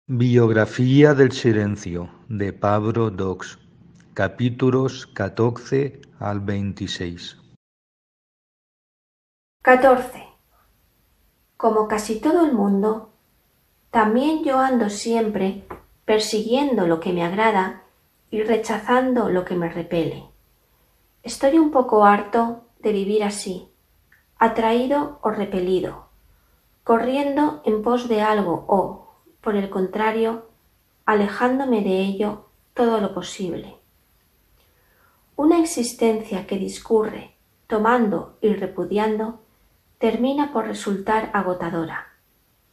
Biografía del silencio de Pablo Dox, capítulos 14 al 26. 14. Como casi todo el mundo, también yo ando siempre persiguiendo lo que me agrada y rechazando lo que me repele. Estoy un poco harto de vivir así, atraído o repelido, corriendo en pos de algo o, por el contrario, alejándome de ello todo lo posible. Una existencia que discurre, tomando y repudiando, termina por resultar agotadora,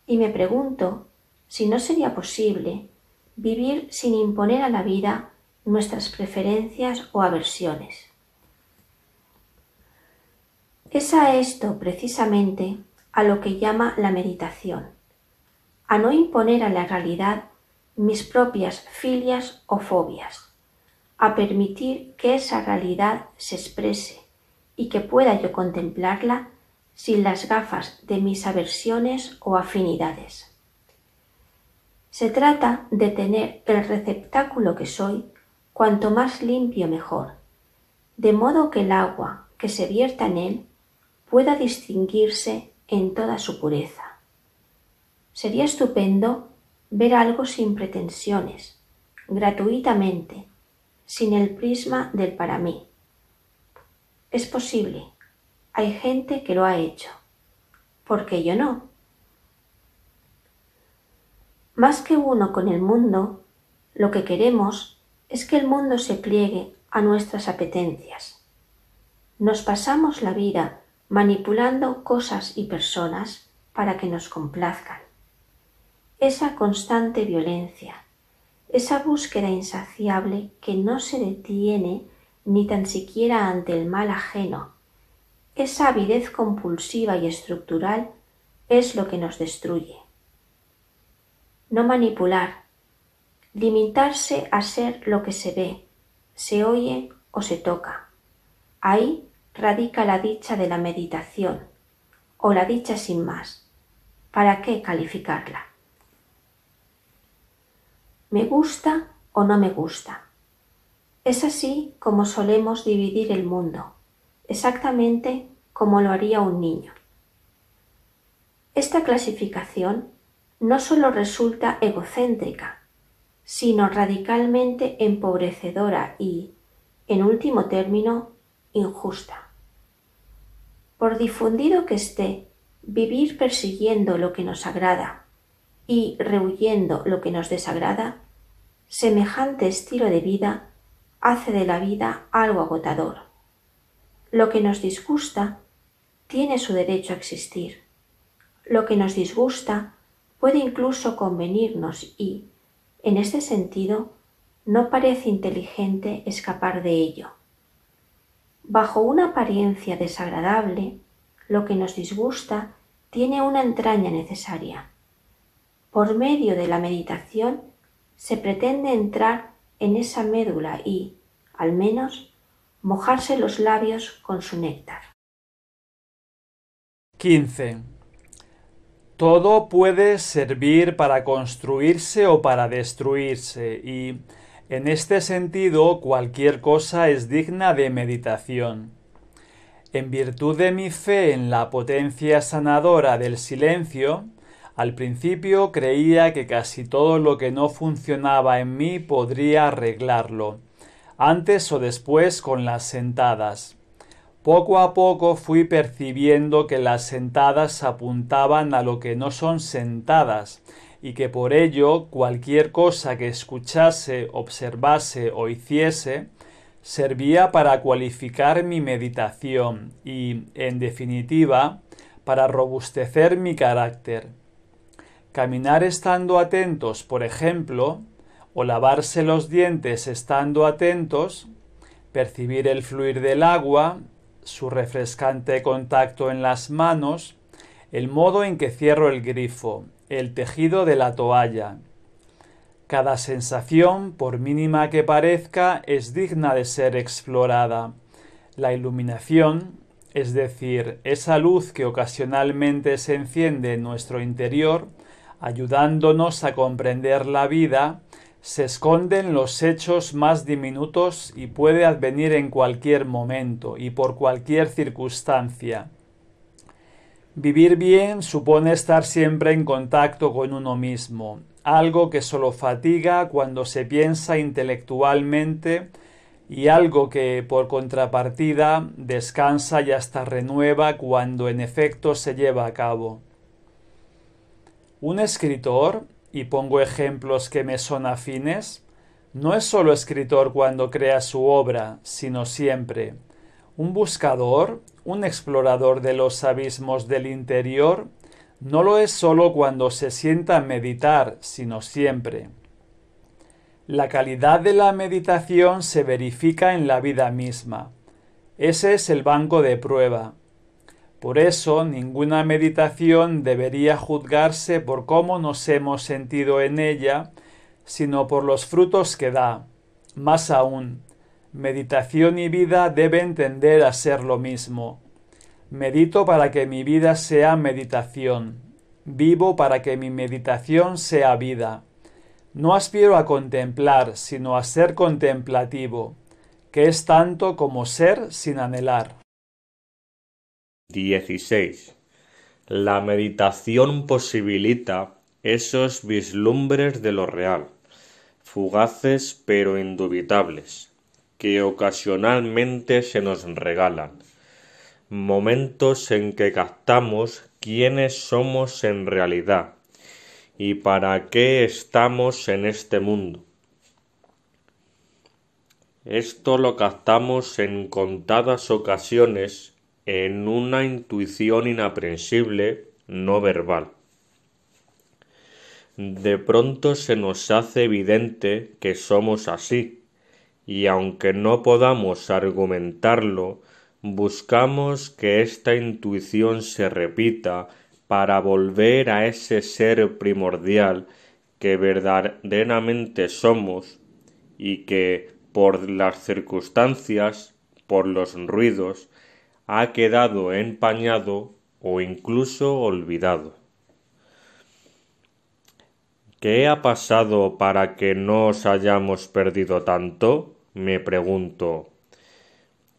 y me pregunto si no sería posible vivir sin imponer a la vida nuestras preferencias o aversiones. Es a esto precisamente a lo que llama la meditación, a no imponer a la realidad mis propias filias o fobias, a permitir que esa realidad se exprese y que pueda yo contemplarla sin las gafas de mis aversiones o afinidades. Se trata de tener el receptáculo que soy cuanto más limpio mejor, de modo que el agua que se vierta en él pueda distinguirse en toda su pureza. Sería estupendo ver algo sin pretensiones, gratuitamente, sin el prisma del para mí. Es posible, hay gente que lo ha hecho. ¿Por qué yo no? Más que uno con el mundo, lo que queremos es que el mundo se pliegue a nuestras apetencias. Nos pasamos la vida manipulando cosas y personas para que nos complazcan. Esa constante violencia, esa búsqueda insaciable que no se detiene ni tan siquiera ante el mal ajeno, esa avidez compulsiva y estructural es lo que nos destruye. No manipular, limitarse a ser lo que se ve, se oye o se toca. Ahí radica la dicha de la meditación, o la dicha sin más. ¿Para qué calificarla? ¿Me gusta o no me gusta? Es así como solemos dividir el mundo, exactamente como lo haría un niño. Esta clasificación no solo resulta egocéntrica, sino radicalmente empobrecedora y, en último término, injusta. Por difundido que esté vivir persiguiendo lo que nos agrada y rehuyendo lo que nos desagrada, semejante estilo de vida hace de la vida algo agotador. Lo que nos disgusta tiene su derecho a existir. Lo que nos disgusta puede incluso convenirnos y, en este sentido, no parece inteligente escapar de ello. Bajo una apariencia desagradable, lo que nos disgusta tiene una entraña necesaria. Por medio de la meditación se pretende entrar en esa médula y, al menos, mojarse los labios con su néctar. 15. Todo puede servir para construirse o para destruirse y, en este sentido, cualquier cosa es digna de meditación. En virtud de mi fe en la potencia sanadora del silencio, al principio creía que casi todo lo que no funcionaba en mí podría arreglarlo, antes o después con las sentadas. Poco a poco fui percibiendo que las sentadas apuntaban a lo que no son sentadas y que por ello cualquier cosa que escuchase, observase o hiciese servía para cualificar mi meditación y, en definitiva, para robustecer mi carácter. Caminar estando atentos, por ejemplo, o lavarse los dientes estando atentos, percibir el fluir del agua, su refrescante contacto en las manos, el modo en que cierro el grifo, el tejido de la toalla. Cada sensación, por mínima que parezca, es digna de ser explorada. La iluminación, es decir, esa luz que ocasionalmente se enciende en nuestro interior, ayudándonos a comprender la vida, se esconden los hechos más diminutos y puede advenir en cualquier momento y por cualquier circunstancia. Vivir bien supone estar siempre en contacto con uno mismo, algo que solo fatiga cuando se piensa intelectualmente y algo que, por contrapartida, descansa y hasta renueva cuando en efecto se lleva a cabo. Un escritor, y pongo ejemplos que me son afines, no es solo escritor cuando crea su obra, sino siempre. Un buscador, un explorador de los abismos del interior, no lo es solo cuando se sienta a meditar, sino siempre. La calidad de la meditación se verifica en la vida misma. Ese es el banco de prueba. Por eso, ninguna meditación debería juzgarse por cómo nos hemos sentido en ella, sino por los frutos que da. Más aún, meditación y vida deben tender a ser lo mismo. Medito para que mi vida sea meditación. Vivo para que mi meditación sea vida. No aspiro a contemplar, sino a ser contemplativo, que es tanto como ser sin anhelar. 16. La meditación posibilita esos vislumbres de lo real, fugaces pero indubitables, que ocasionalmente se nos regalan, momentos en que captamos quiénes somos en realidad y para qué estamos en este mundo. Esto lo captamos en contadas ocasiones en una intuición inaprensible, no verbal. De pronto se nos hace evidente que somos así, y aunque no podamos argumentarlo, buscamos que esta intuición se repita para volver a ese ser primordial que verdaderamente somos y que, por las circunstancias, por los ruidos, ha quedado empañado o incluso olvidado. ¿Qué ha pasado para que nos hayamos perdido tanto?, me pregunto.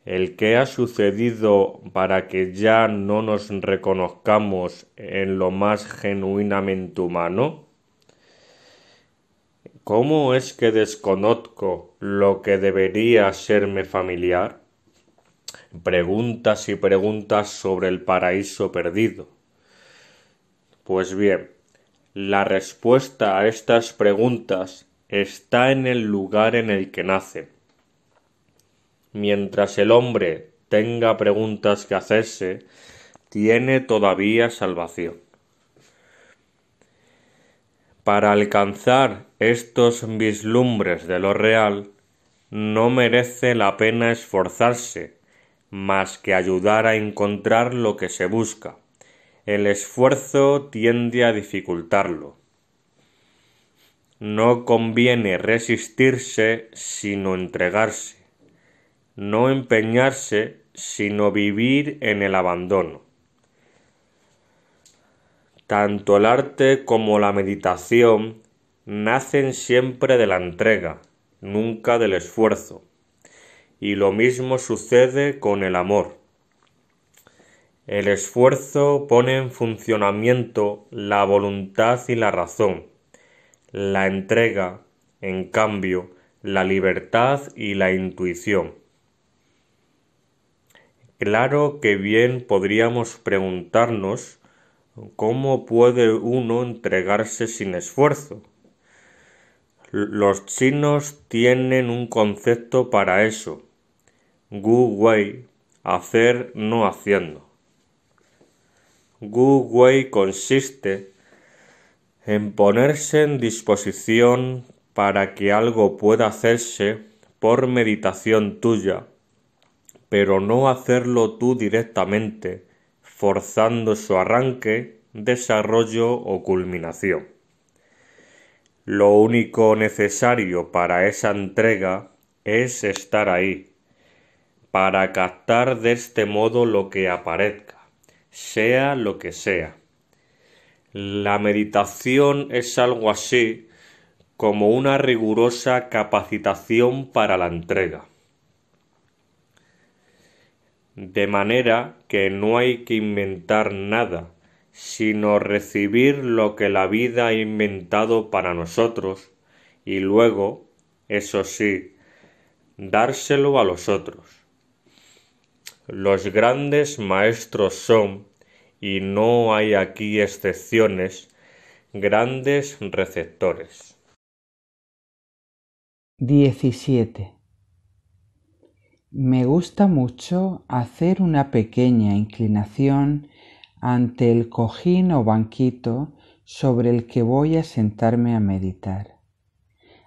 ¿El qué ha sucedido para que ya no nos reconozcamos en lo más genuinamente humano? ¿Cómo es que desconozco lo que debería serme familiar? Preguntas y preguntas sobre el paraíso perdido. Pues bien, la respuesta a estas preguntas está en el lugar en el que nace. Mientras el hombre tenga preguntas que hacerse, tiene todavía salvación. Para alcanzar estos vislumbres de lo real, no merece la pena esforzarse, más que ayudar a encontrar lo que se busca. El esfuerzo tiende a dificultarlo. No conviene resistirse, sino entregarse. No empeñarse, sino vivir en el abandono. Tanto el arte como la meditación nacen siempre de la entrega, nunca del esfuerzo. Y lo mismo sucede con el amor. El esfuerzo pone en funcionamiento la voluntad y la razón. La entrega, en cambio, la libertad y la intuición. Claro que bien podríamos preguntarnos cómo puede uno entregarse sin esfuerzo. Los chinos tienen un concepto para eso: Wu Wei, hacer no haciendo. Wu Wei consiste en ponerse en disposición para que algo pueda hacerse por meditación tuya, pero no hacerlo tú directamente, forzando su arranque, desarrollo o culminación. Lo único necesario para esa entrega es estar ahí, para captar de este modo lo que aparezca, sea lo que sea. La meditación es algo así como una rigurosa capacitación para la entrega. De manera que no hay que inventar nada, sino recibir lo que la vida ha inventado para nosotros y luego, eso sí, dárselo a los otros. Los grandes maestros son, y no hay aquí excepciones, grandes receptores. 17. Me gusta mucho hacer una pequeña inclinación ante el cojín o banquito sobre el que voy a sentarme a meditar,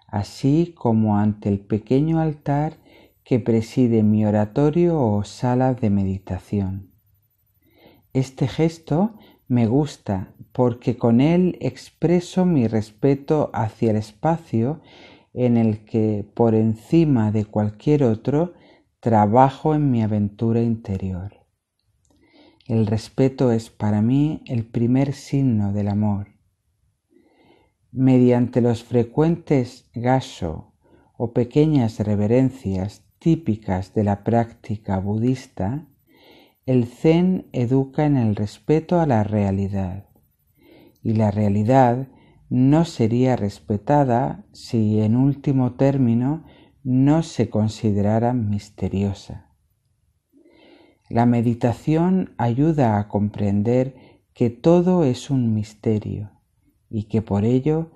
así como ante el pequeño altar que preside mi oratorio o sala de meditación. Este gesto me gusta porque con él expreso mi respeto hacia el espacio en el que, por encima de cualquier otro, trabajo en mi aventura interior. El respeto es para mí el primer signo del amor. Mediante los frecuentes gassho o pequeñas reverencias típicas de la práctica budista, el Zen educa en el respeto a la realidad, y la realidad no sería respetada si, en último término, no se considerara misteriosa. La meditación ayuda a comprender que todo es un misterio y que por ello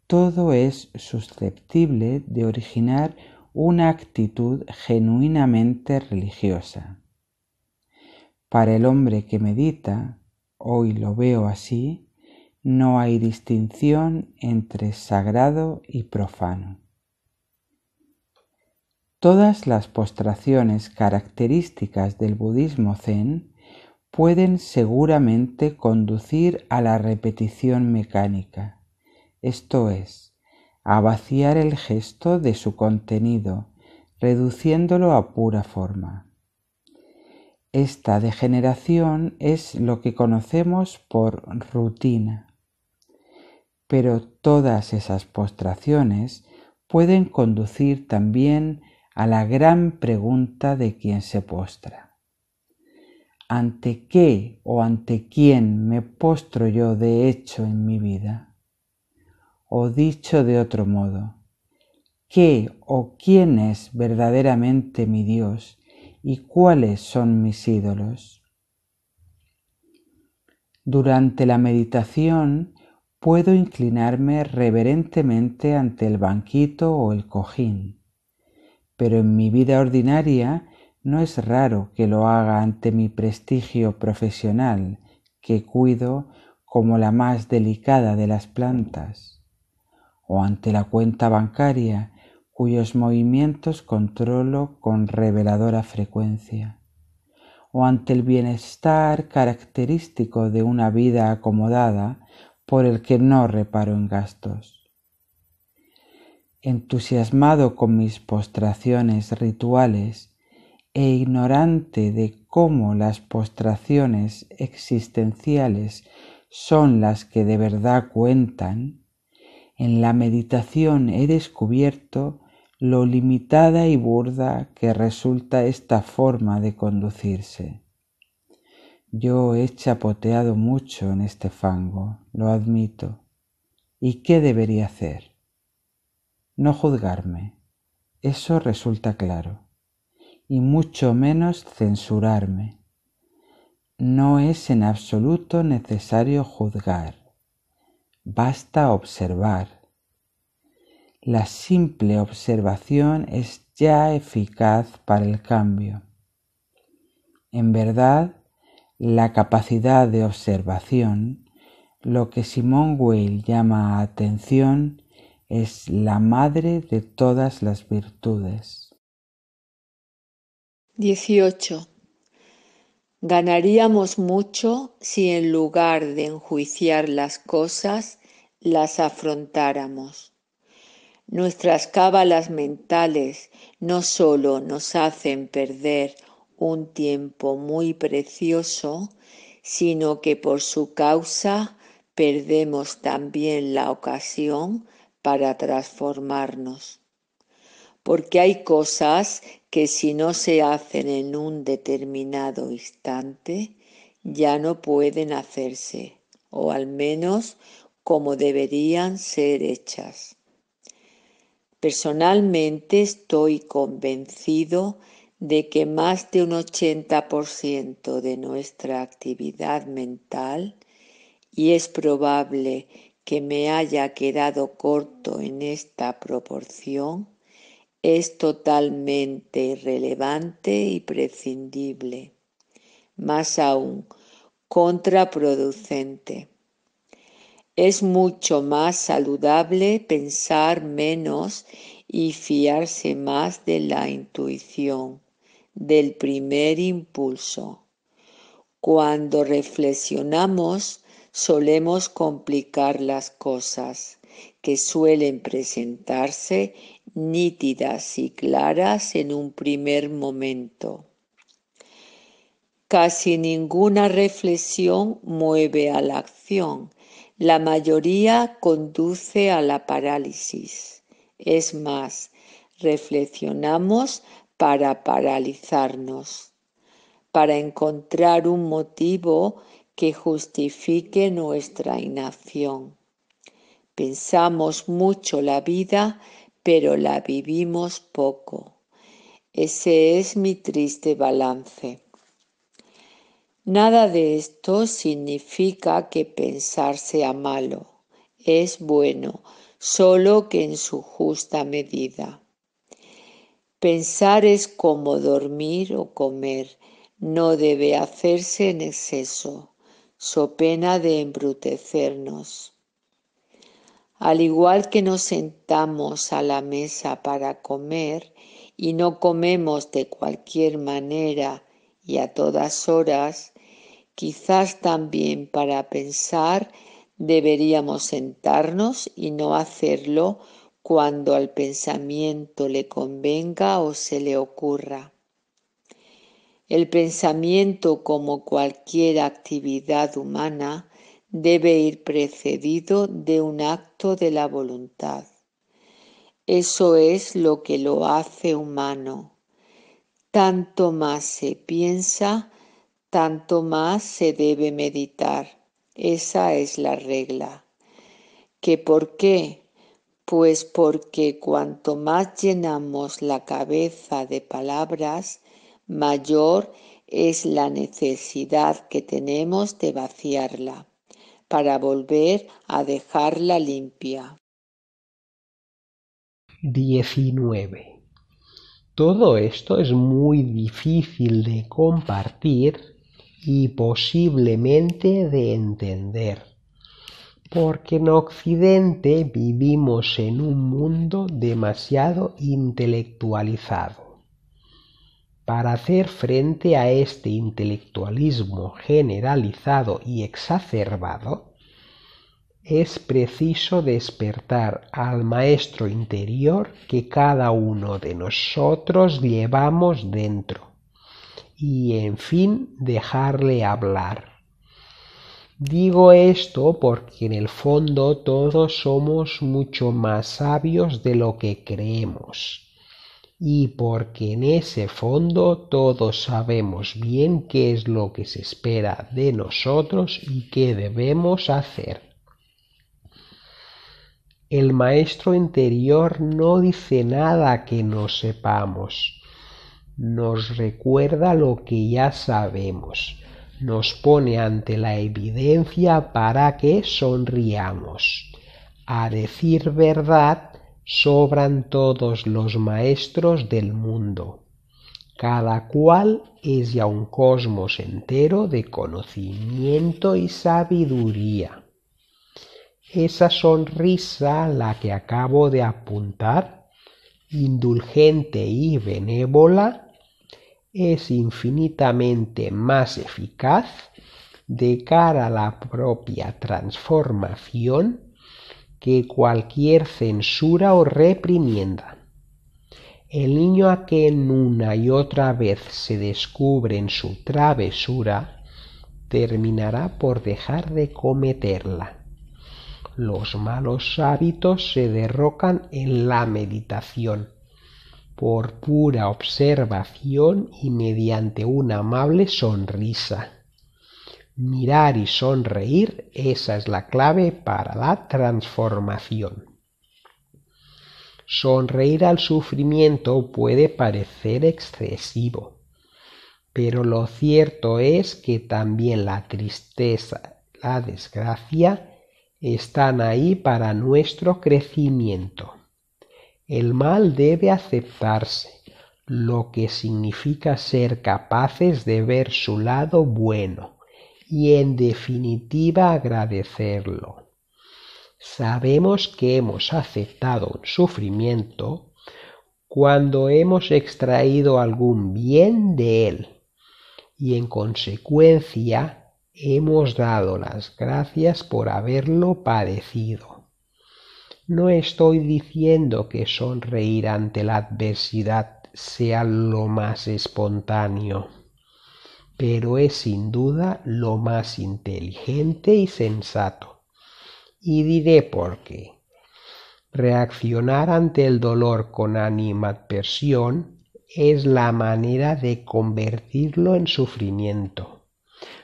todo es susceptible de originar una actitud genuinamente religiosa. Para el hombre que medita, hoy lo veo así, no hay distinción entre sagrado y profano. Todas las postraciones características del budismo zen pueden seguramente conducir a la repetición mecánica, esto es, a vaciar el gesto de su contenido, reduciéndolo a pura forma. Esta degeneración es lo que conocemos por rutina, pero todas esas postraciones pueden conducir también a la gran pregunta de quien se postra. ¿Ante qué o ante quién me postro yo de hecho en mi vida? O dicho de otro modo, ¿qué o quién es verdaderamente mi Dios y cuáles son mis ídolos? Durante la meditación puedo inclinarme reverentemente ante el banquito o el cojín, pero en mi vida ordinaria no es raro que lo haga ante mi prestigio profesional, que cuido como la más delicada de las plantas, o ante la cuenta bancaria, cuyos movimientos controlo con reveladora frecuencia, o ante el bienestar característico de una vida acomodada por el que no reparo en gastos. Entusiasmado con mis postraciones rituales e ignorante de cómo las postraciones existenciales son las que de verdad cuentan, en la meditación he descubierto lo limitada y burda que resulta esta forma de conducirse. Yo he chapoteado mucho en este fango, lo admito. ¿Y qué debería hacer? No juzgarme, eso resulta claro, y mucho menos censurarme. No es en absoluto necesario juzgar, basta observar. La simple observación es ya eficaz para el cambio. En verdad, la capacidad de observación, lo que Simone Weil llama atención, es la madre de todas las virtudes. 18. Ganaríamos mucho si en lugar de enjuiciar las cosas, las afrontáramos. Nuestras cábalas mentales no solo nos hacen perder un tiempo muy precioso, sino que por su causa perdemos también la ocasión para transformarnos. Porque hay cosas que si no se hacen en un determinado instante, ya no pueden hacerse, o al menos como deberían ser hechas. Personalmente estoy convencido de que más de un 80% de nuestra actividad mental, y es probable que me haya quedado corto en esta proporción, es totalmente irrelevante y prescindible, más aún contraproducente. Es mucho más saludable pensar menos y fiarse más de la intuición, del primer impulso. Cuando reflexionamos, solemos complicar las cosas, que suelen presentarse nítidas y claras en un primer momento. Casi ninguna reflexión mueve a la acción. La mayoría conduce a la parálisis. Es más, reflexionamos para paralizarnos, para encontrar un motivo que justifique nuestra inacción. Pensamos mucho la vida, pero la vivimos poco. Ese es mi triste balance. Nada de esto significa que pensar sea malo. Es bueno, solo que en su justa medida. Pensar es como dormir o comer. No debe hacerse en exceso, so pena de embrutecernos. Al igual que nos sentamos a la mesa para comer y no comemos de cualquier manera y a todas horas, quizás también para pensar deberíamos sentarnos y no hacerlo cuando al pensamiento le convenga o se le ocurra. El pensamiento, como cualquier actividad humana, debe ir precedido de un acto de la voluntad. Eso es lo que lo hace humano. Tanto más se piensa, tanto más se debe meditar. Esa es la regla. ¿Que por qué? Pues porque cuanto más llenamos la cabeza de palabras, mayor es la necesidad que tenemos de vaciarla, para volver a dejarla limpia. 19. Todo esto es muy difícil de compartir y posiblemente de entender, porque en Occidente vivimos en un mundo demasiado intelectualizado. Para hacer frente a este intelectualismo generalizado y exacerbado, es preciso despertar al maestro interior que cada uno de nosotros llevamos dentro y, en fin, dejarle hablar. Digo esto porque en el fondo todos somos mucho más sabios de lo que creemos, y porque en ese fondo todos sabemos bien qué es lo que se espera de nosotros y qué debemos hacer. El maestro interior no dice nada que no sepamos, nos recuerda lo que ya sabemos, nos pone ante la evidencia para que sonriamos. A decir verdad, sobran todos los maestros del mundo. Cada cual es ya un cosmos entero de conocimiento y sabiduría. Esa sonrisa, la que acabo de apuntar, indulgente y benévola, es infinitamente más eficaz de cara a la propia transformación que cualquier censura o reprimienda. El niño a quien una y otra vez se descubre en su travesura terminará por dejar de cometerla. Los malos hábitos se derrocan en la meditación, por pura observación y mediante una amable sonrisa. Mirar y sonreír, esa es la clave para la transformación. Sonreír al sufrimiento puede parecer excesivo, pero lo cierto es que también la tristeza, la desgracia, están ahí para nuestro crecimiento. El mal debe aceptarse, lo que significa ser capaces de ver su lado bueno y en definitiva agradecerlo. Sabemos que hemos aceptado un sufrimiento cuando hemos extraído algún bien de él y en consecuencia hemos dado las gracias por haberlo padecido. No estoy diciendo que sonreír ante la adversidad sea lo más espontáneo, pero es sin duda lo más inteligente y sensato. Y diré por qué. Reaccionar ante el dolor con animadversión es la manera de convertirlo en sufrimiento.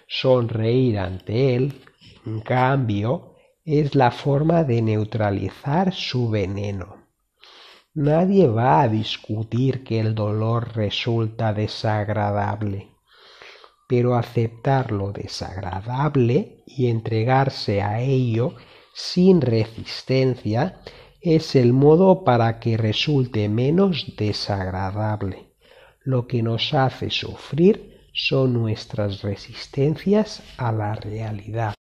Sonreír ante él, en cambio, es la forma de neutralizar su veneno. Nadie va a discutir que el dolor resulta desagradable, pero aceptar lo desagradable y entregarse a ello sin resistencia es el modo para que resulte menos desagradable. Lo que nos hace sufrir son nuestras resistencias a la realidad.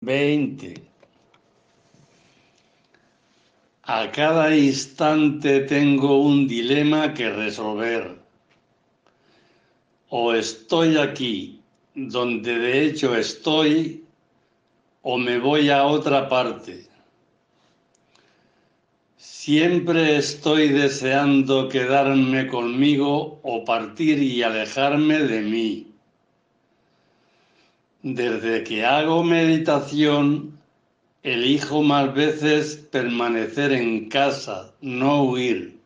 20. A cada instante tengo un dilema que resolver. O estoy aquí, donde de hecho estoy, o me voy a otra parte. Siempre estoy deseando quedarme conmigo o partir y alejarme de mí. Desde que hago meditación, elijo más veces permanecer en casa, no huir.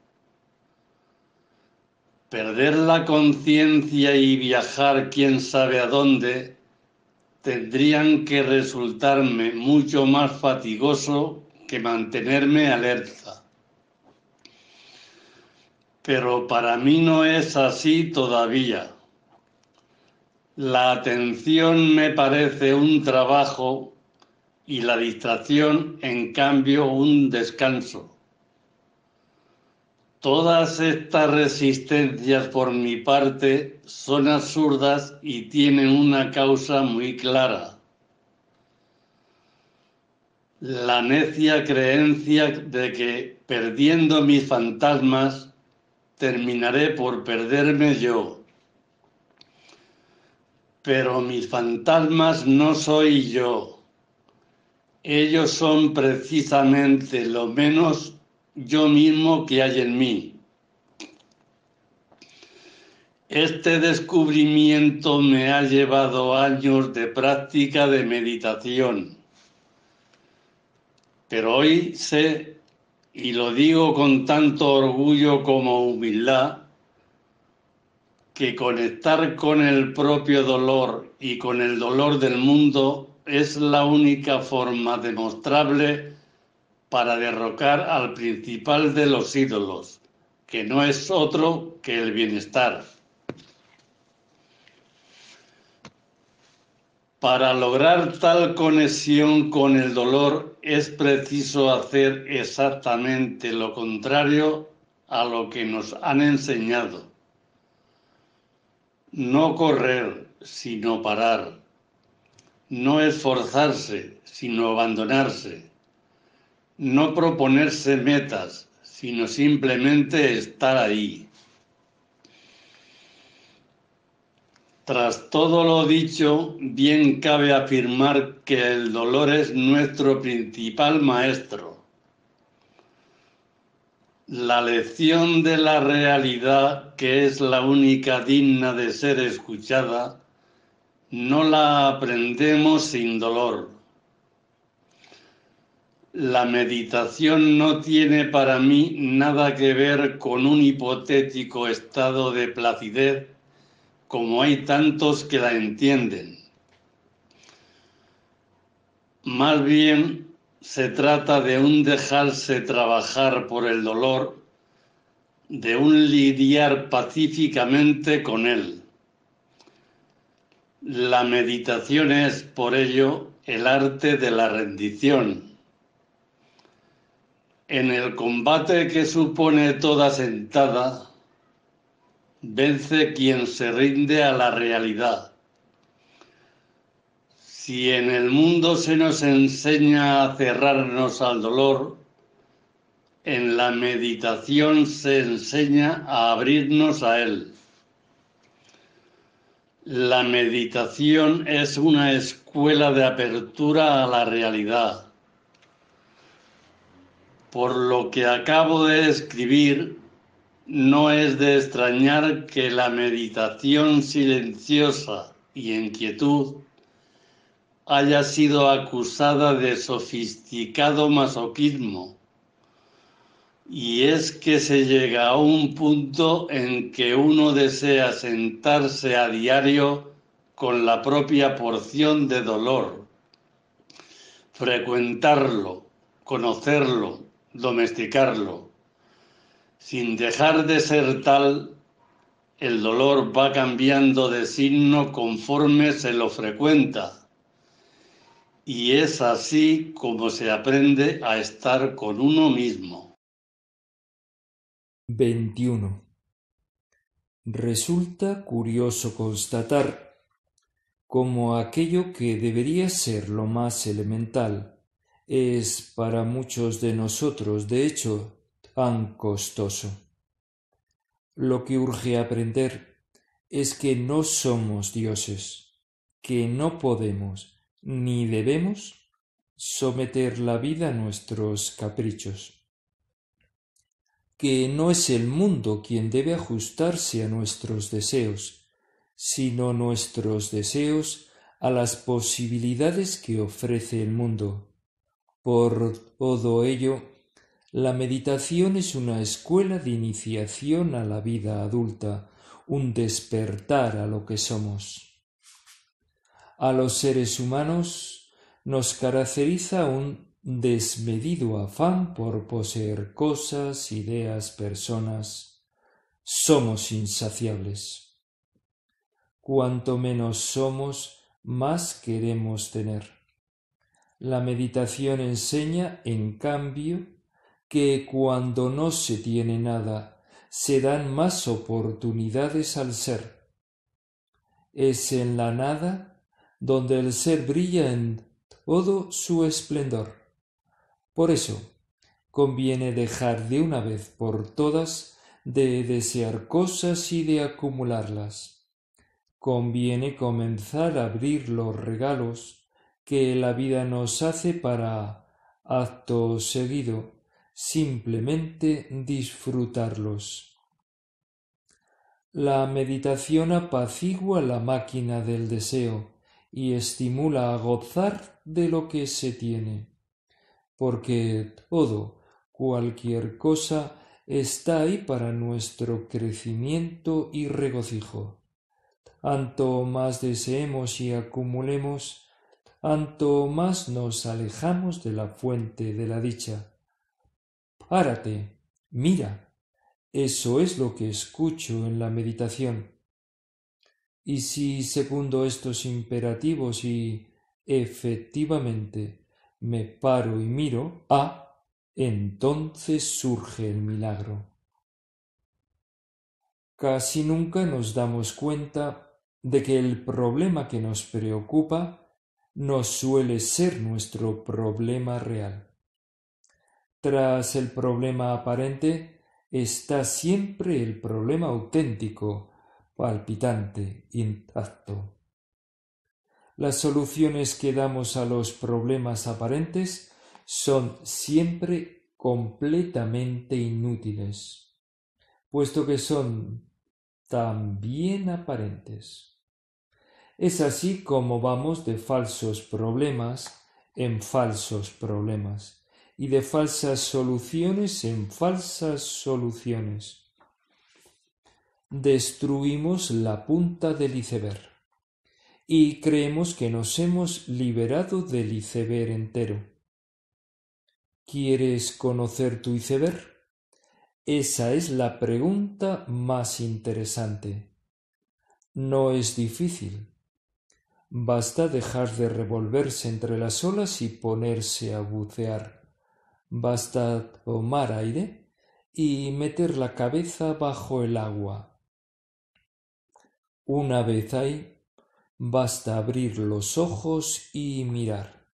Perder la conciencia y viajar quién sabe a dónde tendrían que resultarme mucho más fatigoso que mantenerme alerta. Pero para mí no es así todavía. La atención me parece un trabajo y la distracción, en cambio, un descanso. Todas estas resistencias por mi parte son absurdas y tienen una causa muy clara. La necia creencia de que, perdiendo mis fantasmas, terminaré por perderme yo. Pero mis fantasmas no soy yo. Ellos son precisamente lo menos yo mismo que hay en mí. Este descubrimiento me ha llevado años de práctica de meditación. Pero hoy sé, y lo digo con tanto orgullo como humildad, que conectar con el propio dolor y con el dolor del mundo es la única forma demostrable para derrocar al principal de los ídolos, que no es otro que el bienestar. Para lograr tal conexión con el dolor es preciso hacer exactamente lo contrario a lo que nos han enseñado. No correr, sino parar. No esforzarse, sino abandonarse. No proponerse metas, sino simplemente estar ahí. Tras todo lo dicho, bien cabe afirmar que el dolor es nuestro principal maestro. La lección de la realidad, que es la única digna de ser escuchada, no la aprendemos sin dolor. la meditación no tiene para mí nada que ver con un hipotético estado de placidez, como hay tantos que la entienden. Más bien se trata de un dejarse trabajar por el dolor, de un lidiar pacíficamente con él. La meditación es, por ello, el arte de la rendición. En el combate que supone toda sentada, vence quien se rinde a la realidad. Si en el mundo se nos enseña a cerrarnos al dolor, en la meditación se enseña a abrirnos a él. La meditación es una escuela de apertura a la realidad. Por lo que acabo de escribir, no es de extrañar que la meditación silenciosa y en quietud haya sido acusada de sofisticado masoquismo. Y es que se llega a un punto en que uno desea sentarse a diario con la propia porción de dolor, frecuentarlo, conocerlo, domesticarlo. Sin dejar de ser tal, el dolor va cambiando de signo conforme se lo frecuenta. Y es así como se aprende a estar con uno mismo. 21. Resulta curioso constatar cómo aquello que debería ser lo más elemental es para muchos de nosotros, de hecho, tan costoso. Lo que urge aprender es que no somos dioses, que no podemos ni debemos someter la vida a nuestros caprichos, que no es el mundo quien debe ajustarse a nuestros deseos, sino nuestros deseos a las posibilidades que ofrece el mundo. Por todo ello, la meditación es una escuela de iniciación a la vida adulta, un despertar a lo que somos. A los seres humanos nos caracteriza un desmedido afán por poseer cosas, ideas, personas. Somos insaciables. Cuanto menos somos, más queremos tener. La meditación enseña, en cambio, que cuando no se tiene nada, se dan más oportunidades al ser. Es en la nada donde el ser brilla en todo su esplendor. Por eso, conviene dejar de una vez por todas de desear cosas y de acumularlas. Conviene comenzar a abrir los regalos que la vida nos hace para, acto seguido, simplemente disfrutarlos. La meditación apacigua la máquina del deseo y estimula a gozar de lo que se tiene, porque cualquier cosa está ahí para nuestro crecimiento y regocijo. Tanto más deseemos y acumulemos, tanto más nos alejamos de la fuente de la dicha. Párate, mira, eso es lo que escucho en la meditación. Y si segundo estos imperativos y efectivamente me paro y miro, entonces surge el milagro. Casi nunca nos damos cuenta de que el problema que nos preocupa no suele ser nuestro problema real. Tras el problema aparente está siempre el problema auténtico, palpitante, intacto. Las soluciones que damos a los problemas aparentes son siempre completamente inútiles, puesto que son también aparentes. Es así como vamos de falsos problemas en falsos problemas, y de falsas soluciones en falsas soluciones. Destruimos la punta del iceberg y creemos que nos hemos liberado del iceberg entero. ¿Quieres conocer tu iceberg? Esa es la pregunta más interesante. No es difícil. Basta dejar de revolverse entre las olas y ponerse a bucear. Basta tomar aire y meter la cabeza bajo el agua. Una vez ahí, basta abrir los ojos y mirar.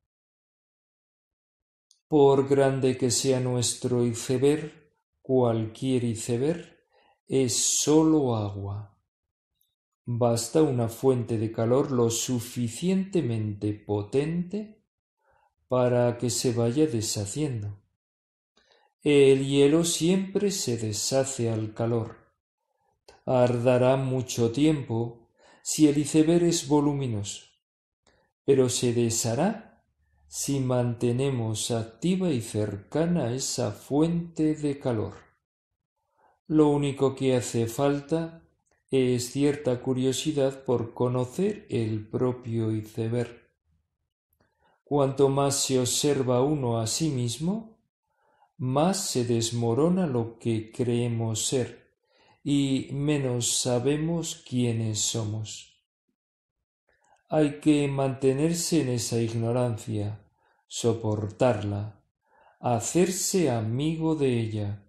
Por grande que sea nuestro iceberg, cualquier iceberg es sólo agua. Basta una fuente de calor lo suficientemente potente para que se vaya deshaciendo. El hielo siempre se deshace al calor. Tardará mucho tiempo si el iceberg es voluminoso, pero se deshará si mantenemos activa y cercana esa fuente de calor. Lo único que hace falta es cierta curiosidad por conocer el propio iceberg. Cuanto más se observa uno a sí mismo, más se desmorona lo que creemos ser y menos sabemos quiénes somos. Hay que mantenerse en esa ignorancia, soportarla, hacerse amigo de ella,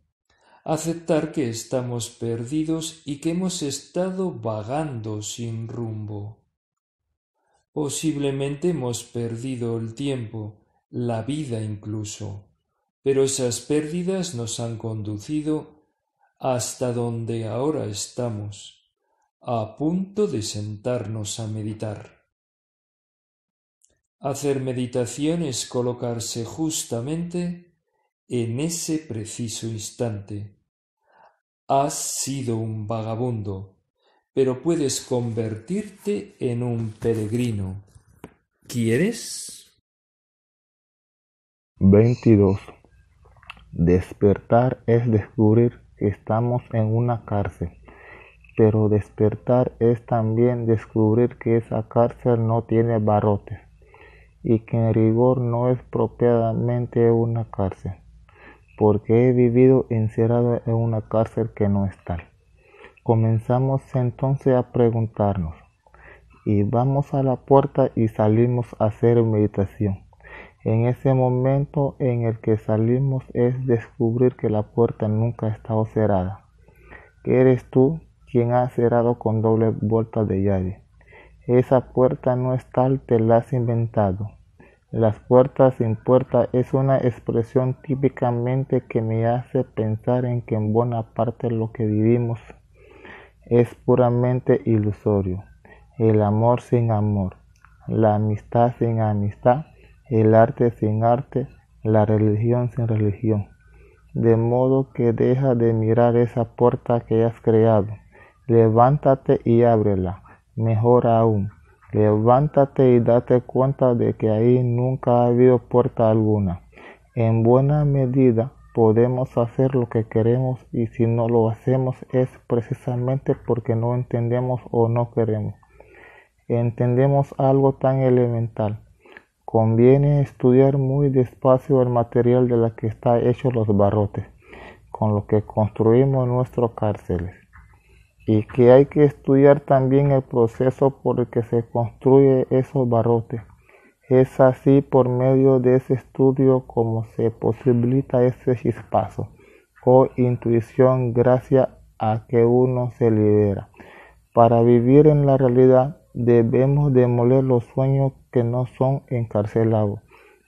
aceptar que estamos perdidos y que hemos estado vagando sin rumbo. Posiblemente hemos perdido el tiempo, la vida incluso, pero esas pérdidas nos han conducido hasta donde ahora estamos, a punto de sentarnos a meditar. Hacer meditación es colocarse justamente en ese preciso instante. Has sido un vagabundo, pero puedes convertirte en un peregrino. ¿Quieres? 22. Despertar es descubrir que estamos en una cárcel, pero despertar es también descubrir que esa cárcel no tiene barrotes y que en rigor no es propiamente una cárcel, porque he vivido encerrado en una cárcel que no es tal. Comenzamos entonces a preguntarnos, y vamos a la puerta y salimos a hacer meditación. En ese momento en el que salimos es descubrir que la puerta nunca ha estado cerrada, que eres tú quien ha cerrado con doble vuelta de llave. Esa puerta no es tal, te la has inventado. Las puertas sin puerta es una expresión típicamente que me hace pensar en que en buena parte lo que vivimos es puramente ilusorio. El amor sin amor, la amistad sin amistad, el arte sin arte, la religión sin religión. De modo que deja de mirar esa puerta que has creado. Levántate y ábrela. Mejor aún, levántate y date cuenta de que ahí nunca ha habido puerta alguna. En buena medida podemos hacer lo que queremos, y si no lo hacemos es precisamente porque no entendemos o no queremos. Entendemos algo tan elemental. Conviene estudiar muy despacio el material de la que está hecho los barrotes, con lo que construimos nuestras cárceles, y que hay que estudiar también el proceso por el que se construye esos barrotes. Es así por medio de ese estudio como se posibilita ese chispazo o intuición gracias a que uno se libera. Para vivir en la realidad debemos demoler los sueños que no son encarcelados.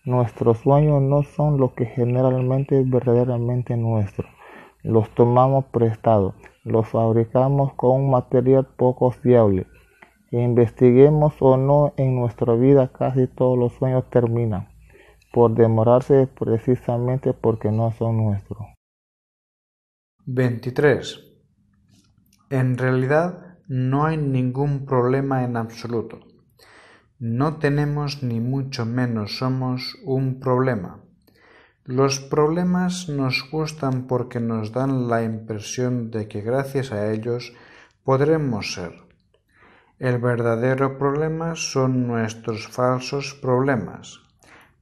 Nuestros sueños no son lo que generalmente es verdaderamente nuestro. Los tomamos prestados, los fabricamos con un material poco fiable. Investiguemos o no en nuestra vida, casi todos los sueños terminan por demorarse precisamente porque no son nuestros. 23. En realidad no hay ningún problema en absoluto. No tenemos ni mucho menos somos un problema. Los problemas nos gustan porque nos dan la impresión de que gracias a ellos podremos ser. El verdadero problema son nuestros falsos problemas.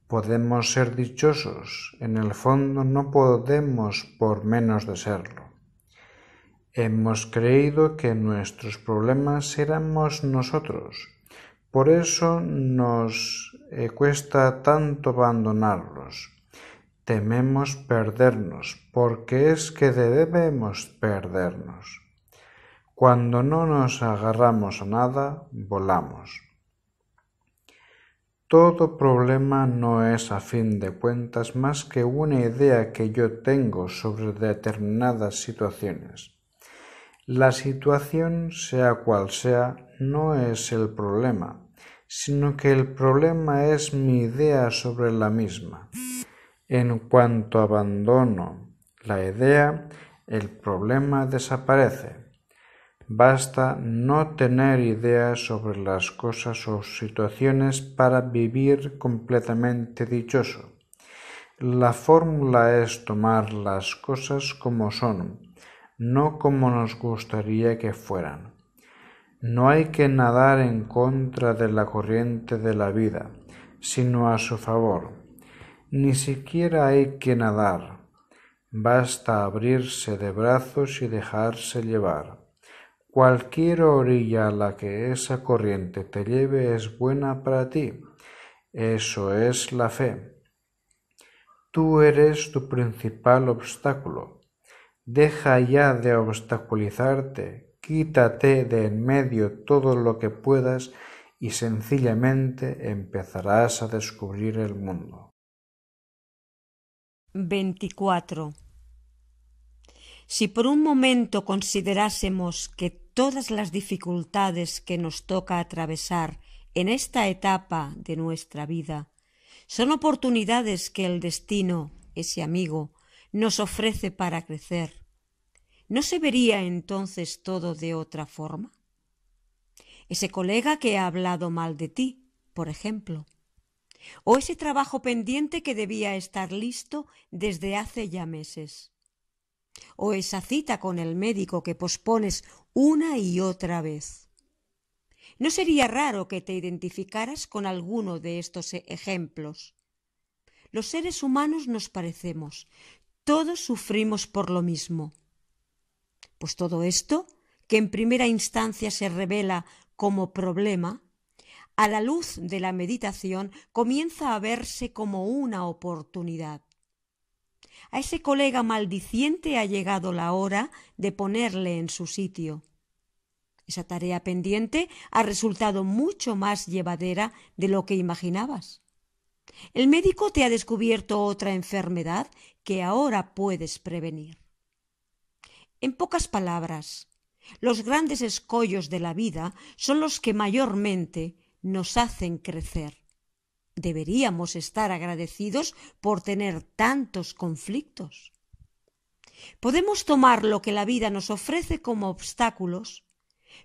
Podemos ser dichosos, en el fondo no podemos por menos de serlo. Hemos creído que nuestros problemas éramos nosotros, por eso nos cuesta tanto abandonarlos. Tememos perdernos, porque es que debemos perdernos. Cuando no nos agarramos a nada, volamos. Todo problema no es a fin de cuentas más que una idea que yo tengo sobre determinadas situaciones. La situación, sea cual sea, no es el problema, sino que el problema es mi idea sobre la misma. En cuanto abandono la idea, el problema desaparece. Basta no tener ideas sobre las cosas o situaciones para vivir completamente dichoso. La fórmula es tomar las cosas como son, no como nos gustaría que fueran. No hay que nadar en contra de la corriente de la vida, sino a su favor. Ni siquiera hay que nadar. Basta abrirse de brazos y dejarse llevar. Cualquier orilla a la que esa corriente te lleve es buena para ti. Eso es la fe. Tú eres tu principal obstáculo. Deja ya de obstaculizarte, quítate de en medio todo lo que puedas y sencillamente empezarás a descubrir el mundo. 24. Si por un momento considerásemos que todas las dificultades que nos toca atravesar en esta etapa de nuestra vida son oportunidades que el destino, ese amigo, nos ofrece para crecer, ¿no se vería entonces todo de otra forma? Ese colega que ha hablado mal de ti, por ejemplo, o ese trabajo pendiente que debía estar listo desde hace ya meses, o esa cita con el médico que pospones una y otra vez. ¿No sería raro que te identificaras con alguno de estos ejemplos? Los seres humanos nos parecemos, todos sufrimos por lo mismo. Pues todo esto, que en primera instancia se revela como problema, a la luz de la meditación comienza a verse como una oportunidad. A ese colega maldiciente ha llegado la hora de ponerle en su sitio. Esa tarea pendiente ha resultado mucho más llevadera de lo que imaginabas. El médico te ha descubierto otra enfermedad que ahora puedes prevenir. En pocas palabras, los grandes escollos de la vida son los que mayormente nos hacen crecer. Deberíamos estar agradecidos por tener tantos conflictos. Podemos tomar lo que la vida nos ofrece como obstáculos,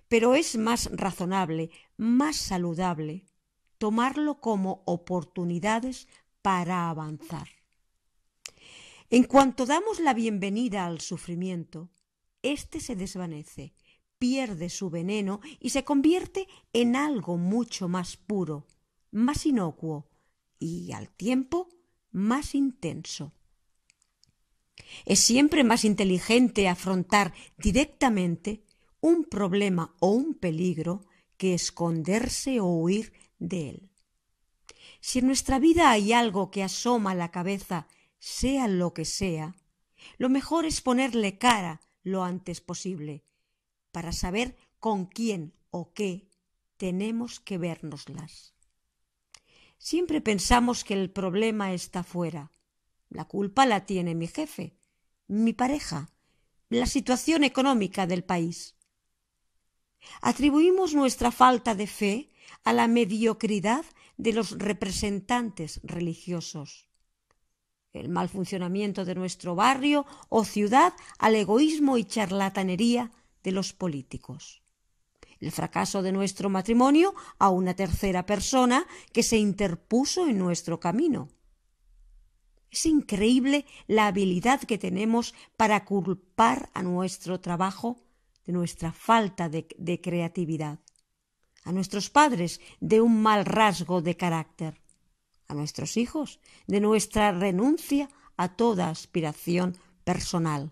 pero es más razonable, más saludable, tomarlo como oportunidades para avanzar. En cuanto damos la bienvenida al sufrimiento, éste se desvanece, pierde su veneno y se convierte en algo mucho más puro, más inocuo y, al tiempo, más intenso. Es siempre más inteligente afrontar directamente un problema o un peligro que esconderse o huir de él. Si en nuestra vida hay algo que asoma a la cabeza, sea lo que sea, lo mejor es ponerle cara lo antes posible, para saber con quién o qué tenemos que vérnoslas. Siempre pensamos que el problema está fuera. La culpa la tiene mi jefe, mi pareja, la situación económica del país. Atribuimos nuestra falta de fe a la mediocridad de los representantes religiosos, el mal funcionamiento de nuestro barrio o ciudad al egoísmo y charlatanería de los políticos, el fracaso de nuestro matrimonio a una tercera persona que se interpuso en nuestro camino. Es increíble la habilidad que tenemos para culpar a nuestro trabajo de nuestra falta de creatividad, a nuestros padres de un mal rasgo de carácter, a nuestros hijos de nuestra renuncia a toda aspiración personal.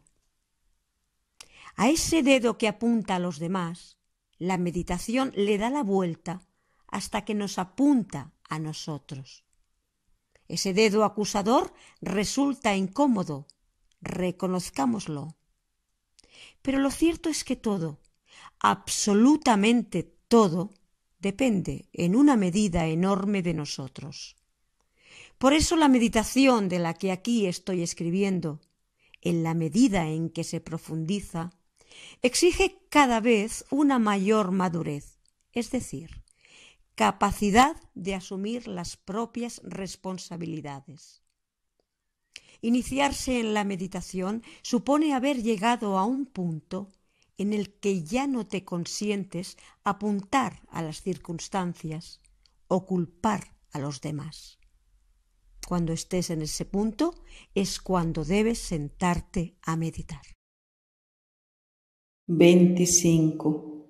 A ese dedo que apunta a los demás, la meditación le da la vuelta hasta que nos apunta a nosotros. Ese dedo acusador resulta incómodo, reconozcámoslo. Pero lo cierto es que todo, absolutamente todo, depende en una medida enorme de nosotros. Por eso la meditación de la que aquí estoy escribiendo, en la medida en que se profundiza, exige cada vez una mayor madurez, es decir, capacidad de asumir las propias responsabilidades. Iniciarse en la meditación supone haber llegado a un punto en el que ya no te consientes apuntar a las circunstancias o culpar a los demás. Cuando estés en ese punto es cuando debes sentarte a meditar. 25.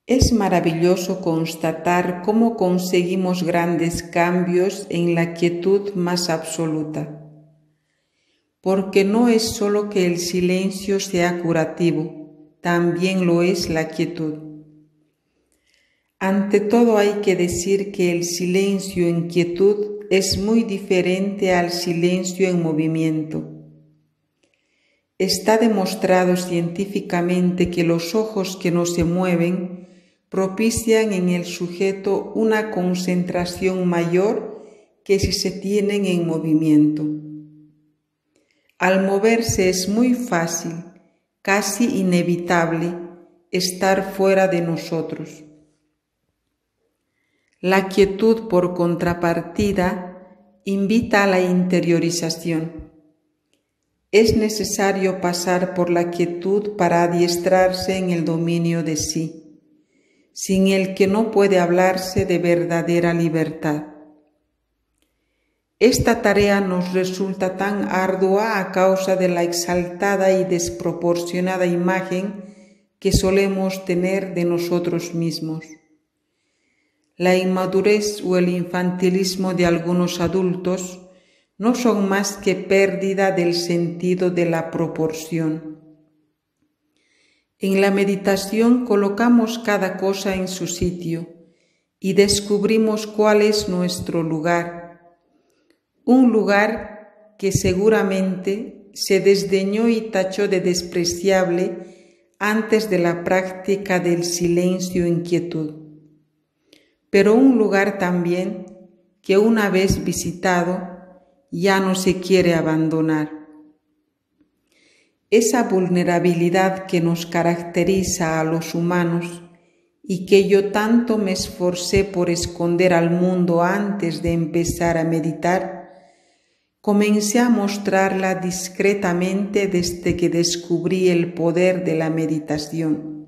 Es maravilloso constatar cómo conseguimos grandes cambios en la quietud más absoluta, porque no es sólo que el silencio sea curativo, también lo es la quietud. Ante todo hay que decir que el silencio en quietud es muy diferente al silencio en movimiento. Está demostrado científicamente que los ojos que no se mueven propician en el sujeto una concentración mayor que si se tienen en movimiento. Al moverse es muy fácil, casi inevitable, estar fuera de nosotros. La quietud, por contrapartida, invita a la interiorización. Es necesario pasar por la quietud para adiestrarse en el dominio de sí, sin el que no puede hablarse de verdadera libertad. Esta tarea nos resulta tan ardua a causa de la exaltada y desproporcionada imagen que solemos tener de nosotros mismos. La inmadurez o el infantilismo de algunos adultos no son más que pérdida del sentido de la proporción. En la meditación colocamos cada cosa en su sitio y descubrimos cuál es nuestro lugar, un lugar que seguramente se desdeñó y tachó de despreciable antes de la práctica del silencio en quietud, pero un lugar también que una vez visitado ya no se quiere abandonar. Esa vulnerabilidad que nos caracteriza a los humanos y que yo tanto me esforcé por esconder al mundo antes de empezar a meditar, comencé a mostrarla discretamente desde que descubrí el poder de la meditación.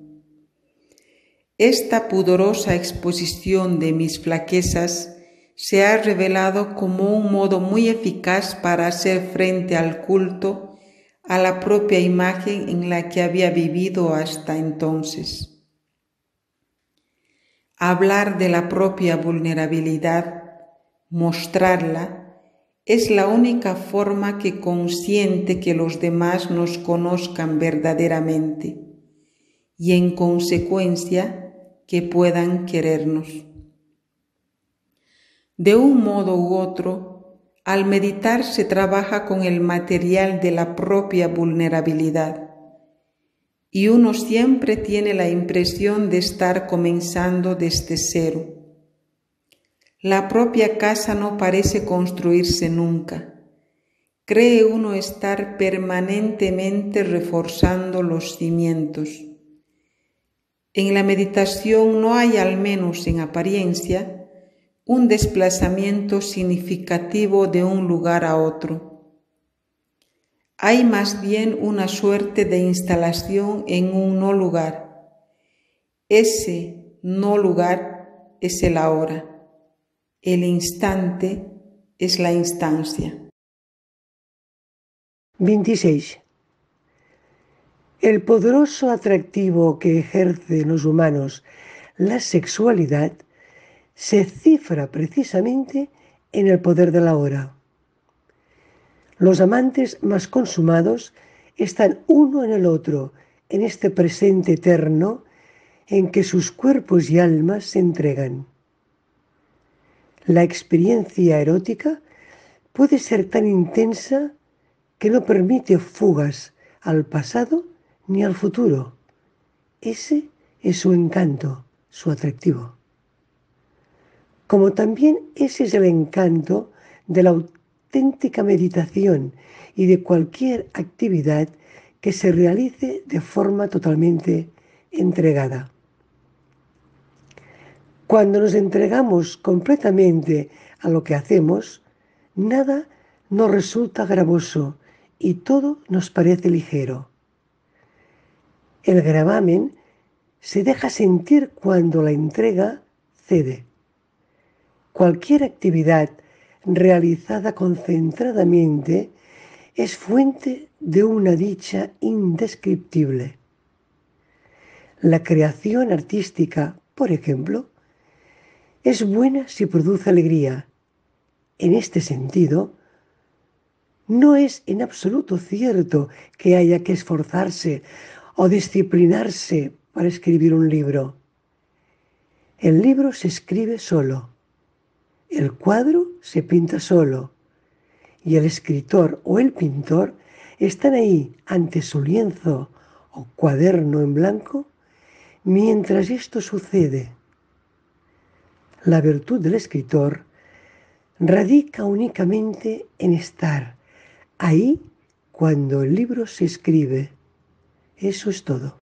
Esta pudorosa exposición de mis flaquezas se ha revelado como un modo muy eficaz para hacer frente al culto a la propia imagen en la que había vivido hasta entonces. Hablar de la propia vulnerabilidad, mostrarla, es la única forma que consiente que los demás nos conozcan verdaderamente y, en consecuencia, que puedan querernos. De un modo u otro, al meditar se trabaja con el material de la propia vulnerabilidad y uno siempre tiene la impresión de estar comenzando desde cero. La propia casa no parece construirse nunca. Cree uno estar permanentemente reforzando los cimientos. En la meditación no hay, al menos en apariencia, un desplazamiento significativo de un lugar a otro. Hay más bien una suerte de instalación en un no lugar. Ese no lugar es el ahora, el instante es la instancia. 26. El poderoso atractivo que ejerce en los humanos la sexualidad se cifra precisamente en el poder de la hora. Los amantes más consumados están uno en el otro, en este presente eterno en que sus cuerpos y almas se entregan. La experiencia erótica puede ser tan intensa que no permite fugas al pasado ni al futuro. Ese es su encanto, su atractivo. Como también ese es el encanto de la auténtica meditación y de cualquier actividad que se realice de forma totalmente entregada. Cuando nos entregamos completamente a lo que hacemos, nada nos resulta gravoso y todo nos parece ligero. El gravamen se deja sentir cuando la entrega cede. Cualquier actividad realizada concentradamente es fuente de una dicha indescriptible. La creación artística, por ejemplo, es buena si produce alegría. En este sentido, no es en absoluto cierto que haya que esforzarse o disciplinarse para escribir un libro. El libro se escribe solo, el cuadro se pinta solo, y el escritor o el pintor están ahí ante su lienzo o cuaderno en blanco mientras esto sucede. La virtud del escritor radica únicamente en estar ahí cuando el libro se escribe. Eso es todo.